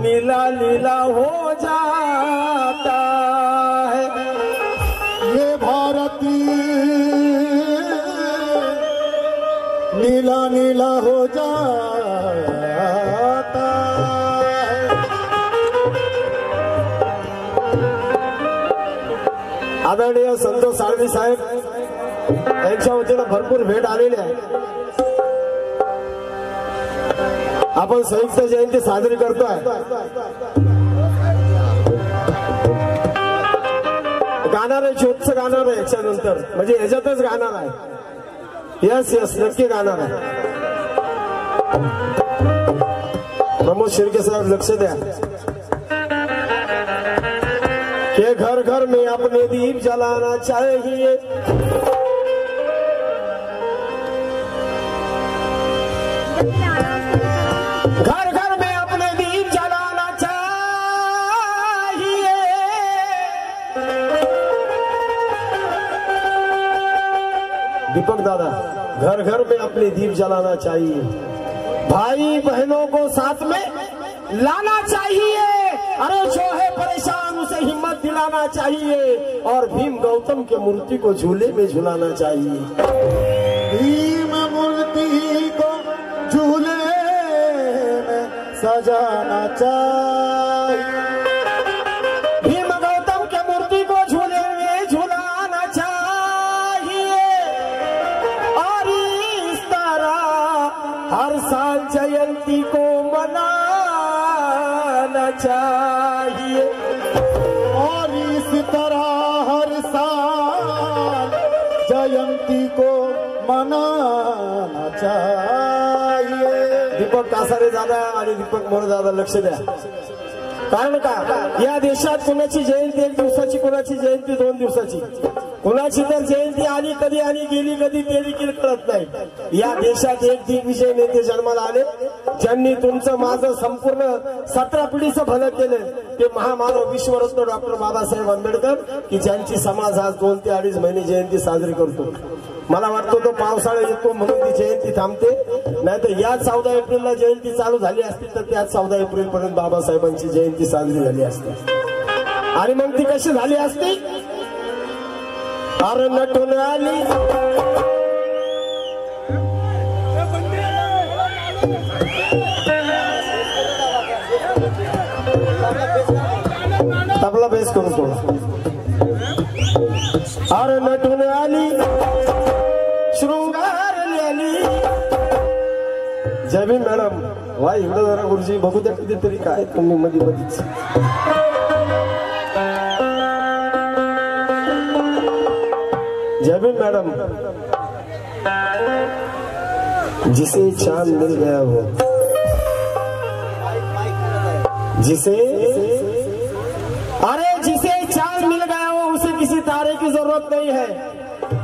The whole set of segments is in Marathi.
नीला नीला हो जाता है ये भारत नीला नीला हो जाता है। आदरणीय संतोष साळवी साहेब यांच्या वतीनं भरपूर भेट आलेली आहे। आपण संयुक्त जयंती साजरी करतोय। गाणार आहे, ज्योतचं गाणार आहे याच्यानंतर, म्हणजे ह्याच्यातच गाणार आहे। यस यस नक्की गाणार आहे। प्रमोद शिर्के साहेब लक्ष द्या कि घर घर में अपने दीप जलाना चाहिए। घर घर में अपने दीप जलाना चाहिए। दीपक दादा, घर घर में अपने दीप जलाना चाहिए, भाई बहनों को साथ में लाना चाहिए। अरे जो है परेशान उसे हिम्मत दिलाना चाहिए और भीम गौतम के मूर्ति को झूले में झुलाना चाहिए। भीम मूर्ति को झूले में सजाना चाहिए। भीम गौतम के मूर्ति को झूले में झुलाना चाहिए और इस तरह हर साल जयंती को मनाना चाहिए और इस तरह हर साल जयंती को मनाना चाहिए। दीपक कासारे दादा आणि दीपक मोरे दादा लक्ष द्या। कारण का या देशात कोणाची जयंती 1 दिवसाची, कोणाची जयंती 2 दिवसाची, कोणाची तर जयंती आली कधी आणि गेली कधी ते देखील कळत नाही। या देशात एक दिग्विजय नेते जन्माला आले ज्यांनी तुमचं माझं संपूर्ण 17 पिढीचं भलं केलं। ते महामानव विश्वरत्न डॉक्टर बाबासाहेब आंबेडकर की ज्यांची समाज आज 2 ते 2.5 महिने जयंती साजरी करतो। मला वाटतं तो पावसाळा येतो म्हणून ती जयंती थांबते, नाहीतर या 14 एप्रिलला जयंती चालू झाली असती तर त्या 14 एप्रिल पर्यंत बाबासाहेबांची जयंती साजरी झाली असती। आणि मग ती कशी झाली असती? अरे नटून आली तबला बेस करू थोडा। अरे नटून आली शृंगारली आली। जय भीम मॅडम, वा एवढं जरा गुरुजी बघू द्या कधीतरी काय तुम्ही मध्ये मध्येच। जय भीम मैडम। जिसे चांद मिल गया हो, जिसे चांद मिल गया हो उसे किसी तारे की जरूरत नहीं है।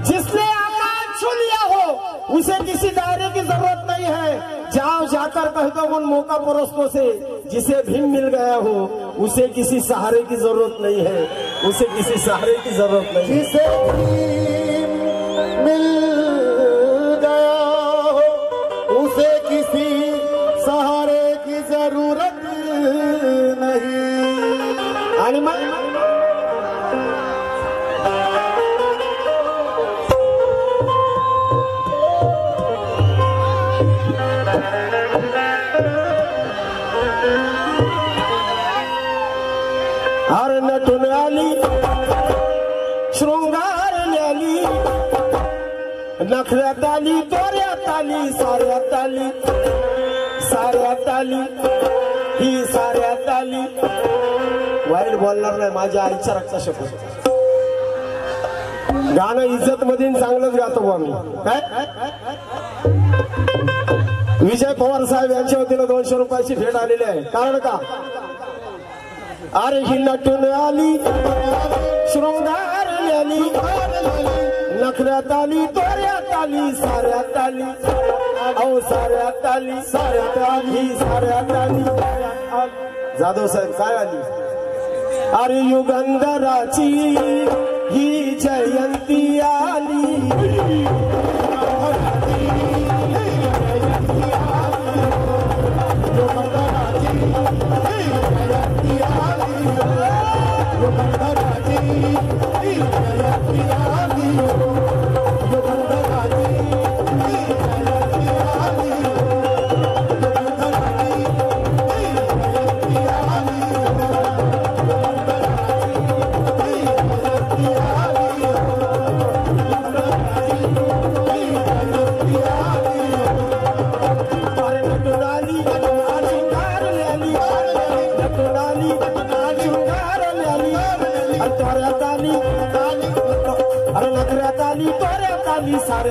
जिसने आकाश छू लिया हो उसे किसी तारे की जरूरत नहीं है। जाओ जाकर कह दो उन मौका परस्तों से जिसे भीम मिल गया हो उसे किसी सहारे की जरूरत नहीं है, उसे किसी सहारे की जरूरत नहीं है। जिसे मिल गया हो उसे किसी सहारे की जरूरत नहीं। आणि अरे नटून आली शृंगारली आली, नखऱ्यात आली, दोऱ्यात आली, साऱ्यात आली, साऱ्यात आली, ही साऱ्यात आली। वाईट बोलणार नाही, माझ्या आईच्या रक्ता शपथ। गाणं इज्जत मध्ये चांगलंच गातो बा मी। काय विजय पवार साहेब यांच्या वतीनं 200 रुपयाची भेट आलेली आहे। कारण का अरे ही नटून आली शृंगारली आली, नखऱ्यात आली, दोऱ्यात आली, साऱ्यात आली, अहो साऱ्यात आली, साऱ्यात आली, साऱ्यात आली। जाधव साहेब काय आली? अरे युगंधराची ही जयंती आली,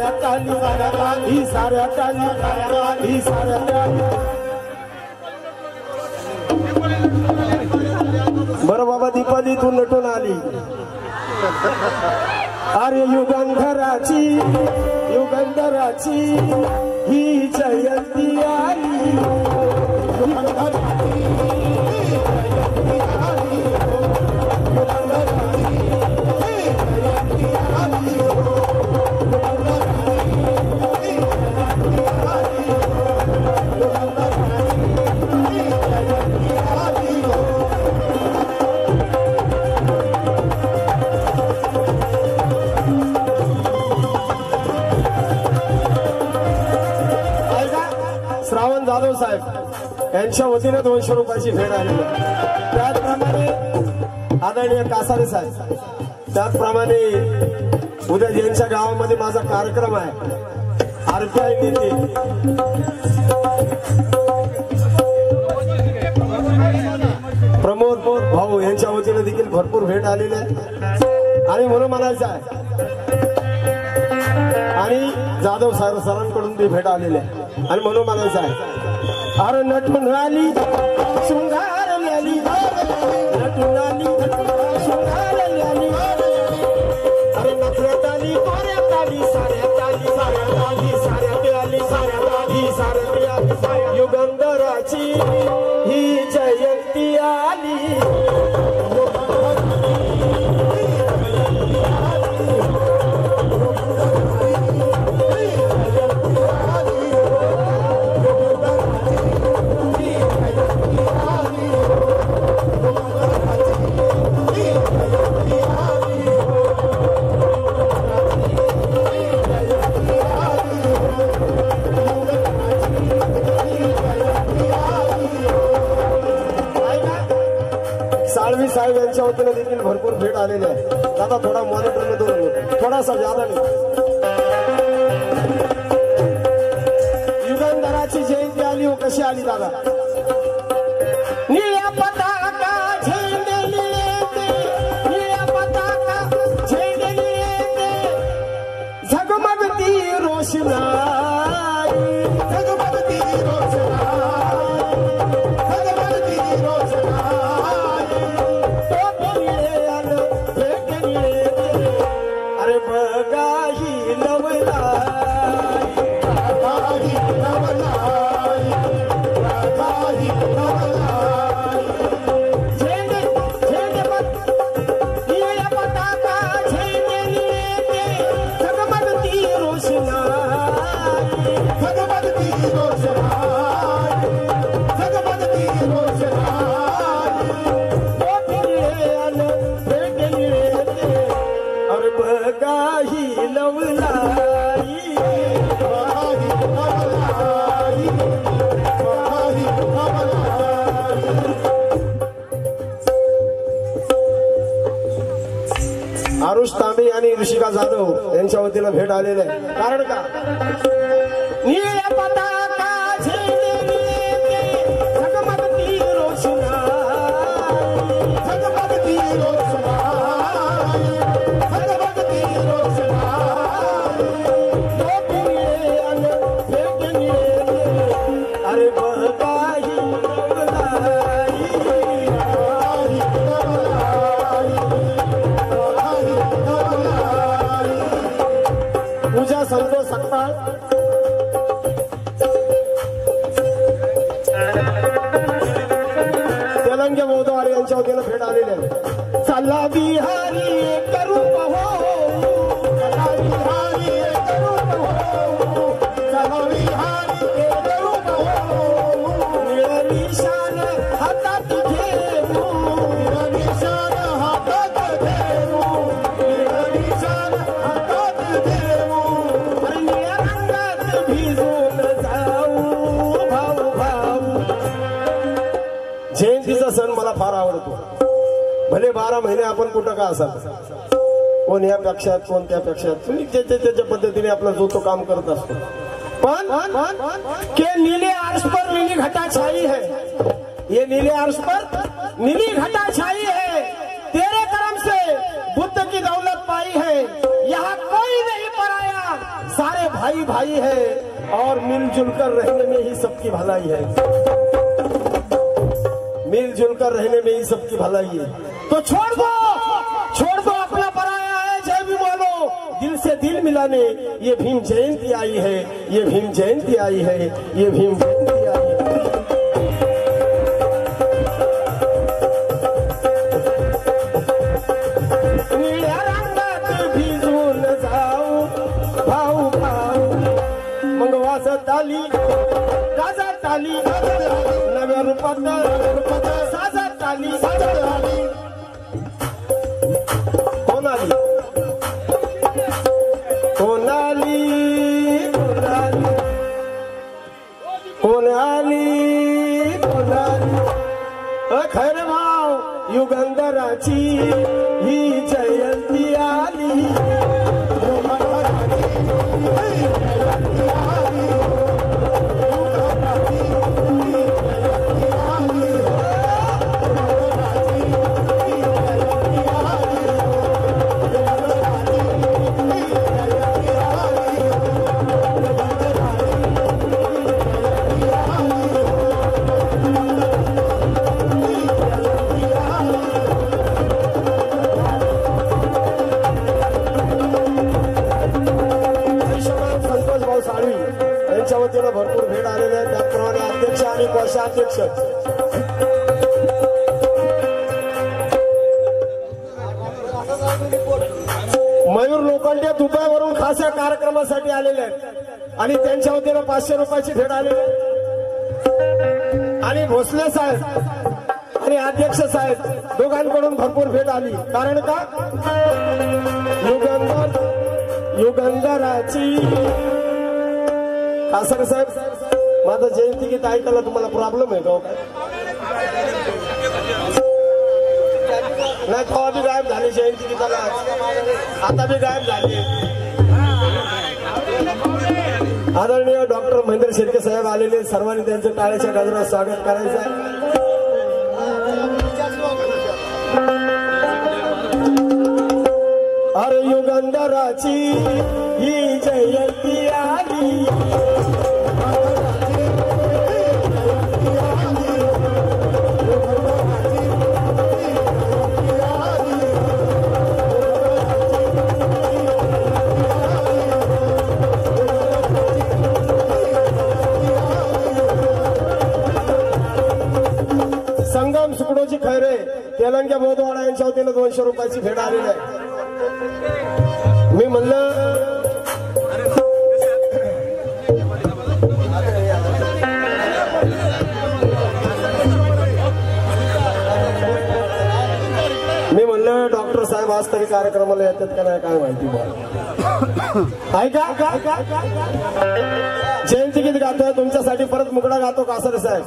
साऱ्या ताली ही साऱ्या ताली ही साऱ्या ताली. बरं बाबा दीपाली तू नटून आली. अरे युगंधराची ही जयंती आली. श्रावण जाधव साहेब यांच्या वतीने 200 रुपयाची भेट आलेली. त्याचप्रमाणे आदरणीय कासारे साहेब, त्याचप्रमाणे उद्या ज्यांच्या गावामध्ये माझा कार्यक्रम आहे RPI नेते प्रमोद भाऊ यांच्या वतीने देखील भरपूर भेट आलेली आहे. आणि म्हणून म्हणायचं आहे आणि जाधव साहेब सरांकडून ती भेट आलेली आहे. आणि म्हणून म्हणायचं आहे अरे नटून आली शृंगार आली नटून आली शृंगार आली. अरे नफरत आली कोऱ्यात आली साऱ्यात आली साऱ्यात आली साऱ्यात आली. युगंधराची ही जयंती आली. साळवी साहेब यांच्या वतीने देखील भरपूर भेट आलेले आहे. दादा थोडा मॉनिटर मध्ये थोडासा ज्यादा नाही. युगंधराची जयंती आली हो. कशी आली दादा? निळ्या पताका झेंडे निळेते निळ्या पताका झेंडे निळेते झगमगती रोषणाई झगमगती रोषणाई झगमगती रोषणाई. अरे बघा ही नवलाई झेंडे झेंडे निळ्या पताका झेंडे निळेते झगमगती रोषणाई झगमगती रोषणाई झगमगती रोषणाई. अरे बघा ही नवलाई आरुष तांबे आणि ऋषिका जाधव यांच्या वतीला भेट आलेले आहे. कारण का? निळ्या पताका झेंडे निळेते झगमगती रोषणाई झगमगती रोषणाई झगमगती रोषणाई. अरे बघा ही नवलाई पूजा संतोष सकपाळ तेलंगे मोदवार यांच्या वतीने भेट आलेले आहे. चला बिहारी करू हो चला बिहारी करू हो चला बिहारी करू हो. निशान हातात घेऊ निशान हातात घेऊ निशान हातात घेऊ. अरे निळ्या रंगात भिजून जाऊ भाऊ भाऊ. जयंतीचा सण मला फार आवडतो. भले 12 महिने आपण कुठं का असाल, कोण या पक्षात कोण त्या पक्षात, तुम्ही त्याच्या पद्धतीने आपला जो तो काम करत असतो. पण के नीले अर्श पर नीली घटा छाई है, ये नीले अर्श पर नीली घटा छाई है. तेरे कर्म से बुद्ध की दौलत पाई है. यहाँ कोई नहीं पराया सारे भाई भाई है और मिलजुल कर रहने में ही सबकी भलाई है। मिलजुल कर रहने में ही सबकी भलाई है। तो छोड़ दो अपना पराया है, जय भी बोलो, दिल से दिल मिलाने ये भीम जयंती आई है, ये भीम जयंती आई है, ये भीम जयंती आई है। ताली गाजा ताली नव्या रूपात साजा ताली कोण आली कोण आली कोण आली कोण आली खैर भाव युगंधराची ही जयंती आली। भरपूर भेट आलेले आहेत, त्याप्रमाणे अध्यक्ष आणि कोषाध्यक्ष मयूर लोखंडे दुबईवरून खास या कार्यक्रमासाठी आलेले आहेत आणि त्यांच्या वतीनं 500 रुपयाची भेट आलेली आणि भोसले साहेब आणि अध्यक्ष साहेब दोघांकडून भरपूर भेट आली। कारण का युगंधराची कासर साहेब माझं जयंती गीत ऐकायला तुम्हाला प्रॉब्लेम आहे का? नाही तेव्हा बी गायब झाले जयंती गीताला, आता बी गायब झाले। आदरणीय डॉक्टर महेंद्र शेळके साहेब आलेले, सर्वांनी त्यांचं टाळ्याच्या गजरात स्वागत करायचं आहे। अरे युगंधराची ही जयंती आली, संगम सुकडोजी खैरे तेलंग्या बोधवाडा यांच्या वतीनं 200 रुपयाची भेट आलेली आहे। मी म्हणलं डॉक्टर साहेब आज तरी कार्यक्रमाला येतात का नाही काय माहिती मला। ऐका जयंती गीत गातोय तुमच्यासाठी, परत मुकडा गातो कासर साहेब।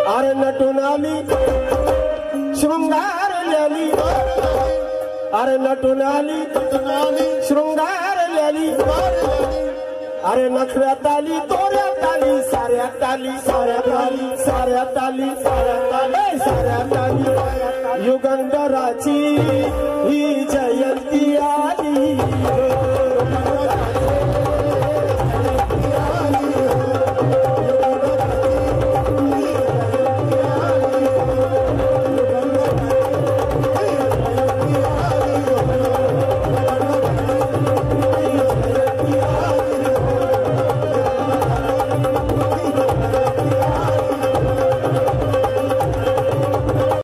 अरे नटून आली शृंगार ल्याली, अरे नटून आली शृंगार ल्याली, अरे नखऱ्यात आली तोऱ्यात आली साऱ्यात आली साऱ्यात आली साऱ्यात आली साऱ्यात आली साऱ्यात आली युगंधराची ही जय